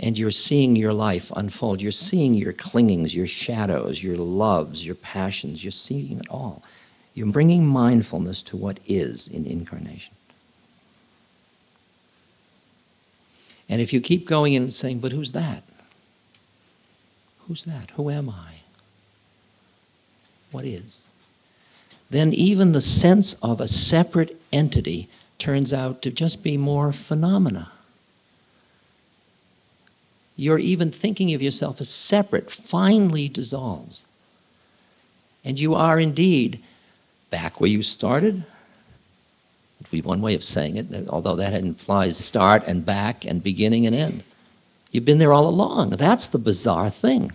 and you're seeing your life unfold. You're seeing your clingings, your shadows, your loves, your passions. You're seeing it all. You're bringing mindfulness to what is in incarnation. And if you keep going in and saying, but who's that? Who's that? Who am I? What is? Then even the sense of a separate entity turns out to just be more phenomena. You're even thinking of yourself as separate, finally dissolves. And you are indeed back where you started. It'd be one way of saying it, although that implies start and back and beginning and end. You've been there all along. That's the bizarre thing.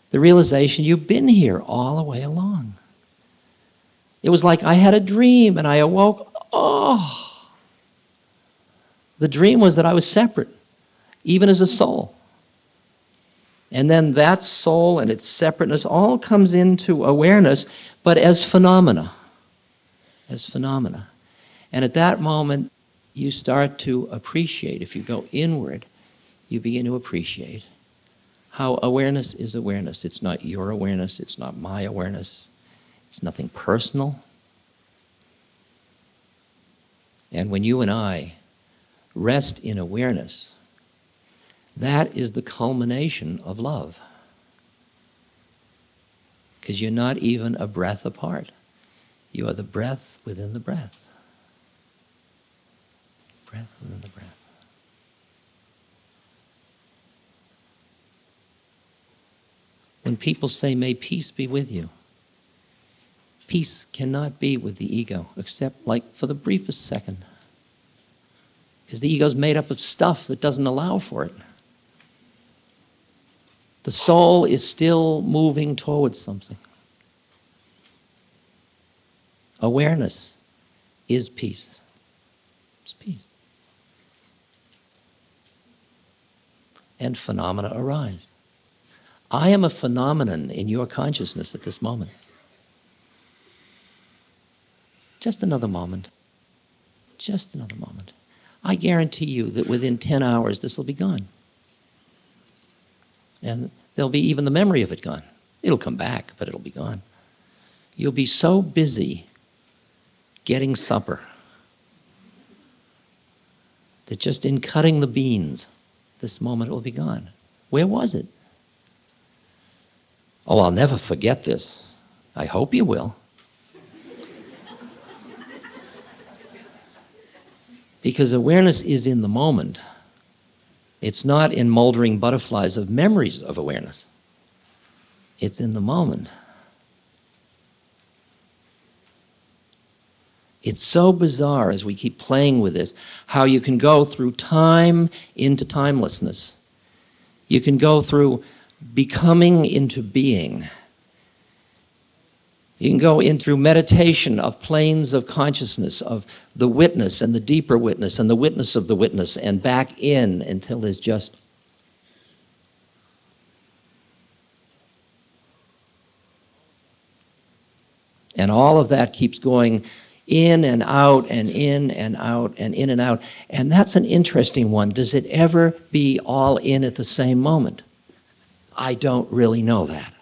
The realization you've been here all the way along. It was like I had a dream and I awoke. Oh! The dream was that I was separate, even as a soul. And then that soul and its separateness all comes into awareness, but as phenomena. As phenomena. And at that moment, you start to appreciate. If you go inward, you begin to appreciate how awareness is awareness. It's not your awareness. It's not my awareness. It's nothing personal. And when you and I rest in awareness, that is the culmination of love. Because you're not even a breath apart. You are the breath within the breath. Breath within the breath. When people say, may peace be with you, peace cannot be with the ego, except like for the briefest second. Because the ego's made up of stuff that doesn't allow for it. The soul is still moving towards something. Awareness is peace. It's peace. And phenomena arise. I am a phenomenon in your consciousness at this moment. Just another moment. Just another moment. I guarantee you that within 10 hours this will be gone. And there'll be even the memory of it gone. It'll come back, but it'll be gone. You'll be so busy getting supper that just in cutting the beans, this moment will be gone. Where was it? Oh, I'll never forget this. I hope you will. Because awareness is in the moment. It's not in moldering butterflies of memories of awareness. It's in the moment. It's so bizarre as we keep playing with this, how you can go through time into timelessness. You can go through becoming into being. You can go in through meditation of planes of consciousness, of the witness and the deeper witness and the witness of the witness, and back in until there's just. And all of that keeps going in and out and in and out and in and out. And that's an interesting one. Does it ever be all in at the same moment? I don't really know that.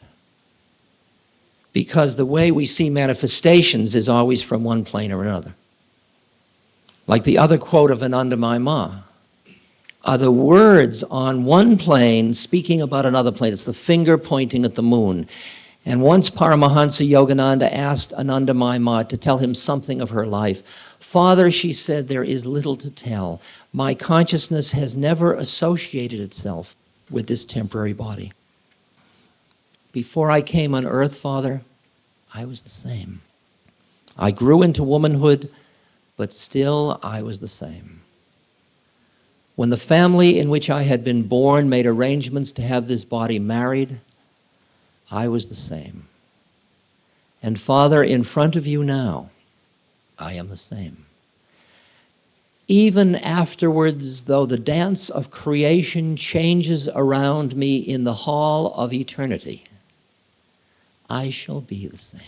Because the way we see manifestations is always from one plane or another. Like the other quote of Anandamayi Ma, are the words on one plane speaking about another plane. It's the finger pointing at the moon. And once Paramahansa Yogananda asked Anandamayi Ma to tell him something of her life. Father, she said, there is little to tell. My consciousness has never associated itself with this temporary body. Before I came on earth, Father, I was the same. I grew into womanhood, but still I was the same. When the family in which I had been born made arrangements to have this body married, I was the same. And Father, in front of you now, I am the same. Even afterwards, though the dance of creation changes around me in the hall of eternity, I shall be the same.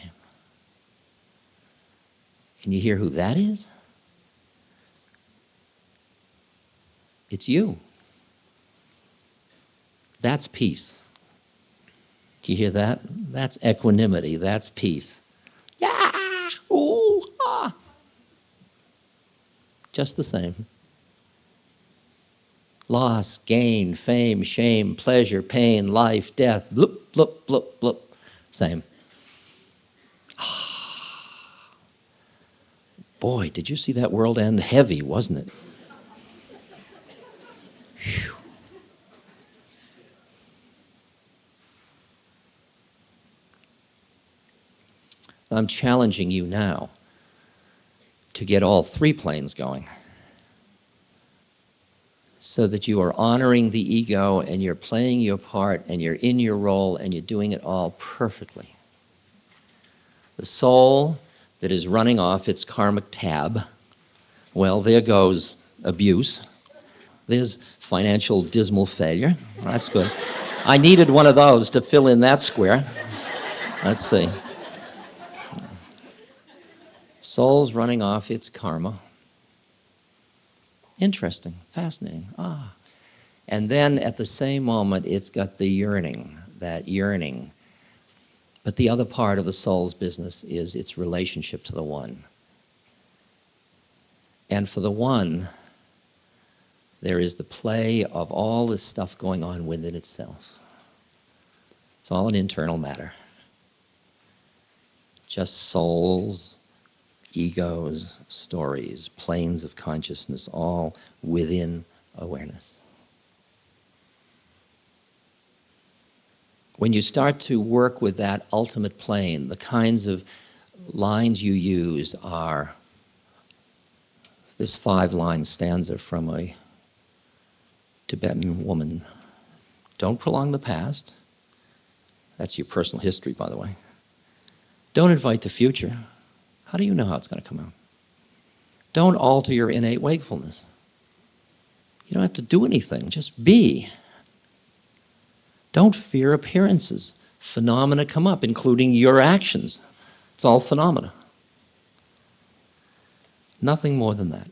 Can you hear who that is? It's you. That's peace. Do you hear that? That's equanimity. That's peace. Yeah! Ooh! Ah! Just the same. Loss, gain, fame, shame, pleasure, pain, life, death, bloop, bloop, bloop, bloop. Same. Boy, did you see that world end heavy, wasn't it? Whew. I'm challenging you now to get all three planes going so that you are honoring the ego and you're playing your part and you're in your role and you're doing it all perfectly. The soul that is running off its karmic tab, well, there goes abuse. There's financial dismal failure. That's good. I needed one of those to fill in that square. Let's see. Soul's running off its karma. Interesting, fascinating. And then at the same moment, it's got the yearning, that yearning. But the other part of the soul's business is its relationship to the one. And for the one, there is the play of all this stuff going on within itself. It's all an internal matter. Just souls, egos, stories, planes of consciousness, all within awareness. When you start to work with that ultimate plane, the kinds of lines you use are this 5-line stanza from a Tibetan woman. Don't prolong the past. That's your personal history, by the way. Don't invite the future. How do you know how it's going to come out? Don't alter your innate wakefulness. You don't have to do anything, just be. Don't fear appearances. Phenomena come up, including your actions. It's all phenomena. Nothing more than that.